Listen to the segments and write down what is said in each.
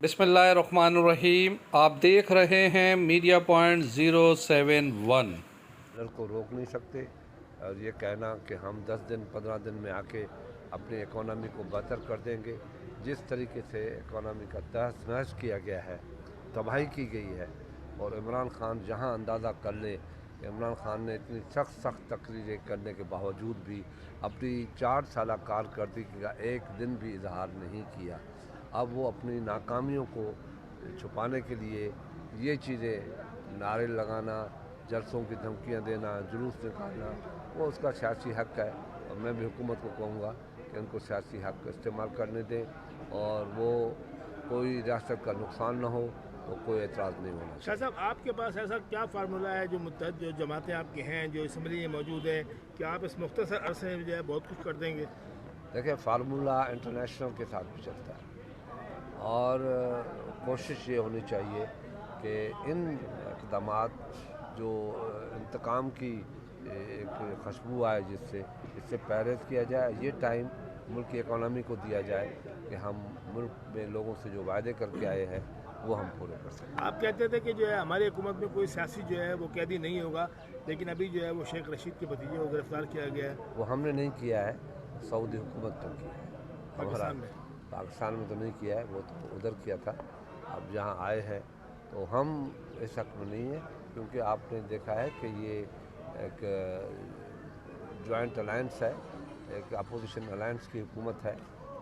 बिस्मिल्लाहिर्रहमानिर्रहीम। आप देख रहे हैं मीडिया पॉइंट 071। को रोक नहीं सकते और ये कहना कि हम 10 दिन 15 दिन में आके अपनी इकोनॉमी को बेहतर कर देंगे, जिस तरीके से इकोनॉमी का तहस नहस किया गया है, तबाही की गई है। और इमरान खान जहां अंदाज़ा कर ले, इमरान खान ने इतनी सख्त तकरीरें करने के बावजूद भी अपनी 4 साल कारकर्दगी का एक दिन भी इजहार नहीं किया। अब वो अपनी नाकामियों को छुपाने के लिए ये चीज़ें, नारे लगाना, जलसों की धमकियां देना, जुलूस निकालना, वो उसका सियासी हक़ है। और मैं भी हुकूमत को कहूँगा कि उनको सियासी हक़ इस्तेमाल करने दें और वो कोई रियासत का नुकसान ना हो, तो कोई एतराज़ नहीं होना शाह साहब, आपके पास ऐसा क्या फार्मूला है जो मुत्तहद जो जमातें आपकी हैं, जो असम्बली में मौजूद है, कि आप इस मुख्तसर अरसे में जो है बहुत कुछ कर देंगे? देखिए, फार्मूला इंटरनेशनल के साथ भी चलता है और कोशिश ये होनी चाहिए कि इन इक़दामात जो इंतकाम की एक खुशबू आए, इससे परहेज़ किया जाए। ये टाइम मुल्क की इकॉनमी को दिया जाए कि हम मुल्क में लोगों से जो वायदे करके आए हैं वो हम पूरे कर सकें। आप कहते थे कि जो है हमारी हुकूमत में कोई सियासी जो है वो कैदी नहीं होगा, लेकिन अभी जो है वो शेख रशीद के भतीजे को गिरफ्तार किया गया है। वो हमने नहीं किया है, सऊदी हुकूमत ने किया है। पाकिस्तान में पाकिस्तान में तो नहीं किया है, वो तो उधर किया था। अब जहाँ आए हैं तो हम इस हक़ में नहीं है, क्योंकि आपने देखा है कि ये एक जॉइंट अलायंस है, एक अपोजिशन अलायंस की हुकूमत है,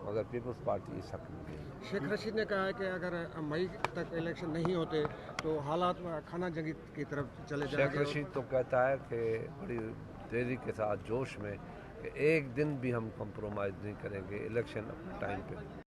मगर पीपल्स पार्टी इस हक़ में नहीं है। शेख रशीद ने कहा है कि अगर मई तक इलेक्शन नहीं होते तो हालात खाना जंगी की तरफ चले जाएंगे। शेख रशीद तो कहता है कि बड़ी तेज़ी के साथ, जोश में, कि एक दिन भी हम कंप्रोमाइज़ नहीं करेंगे, इलेक्शन अपने टाइम पे।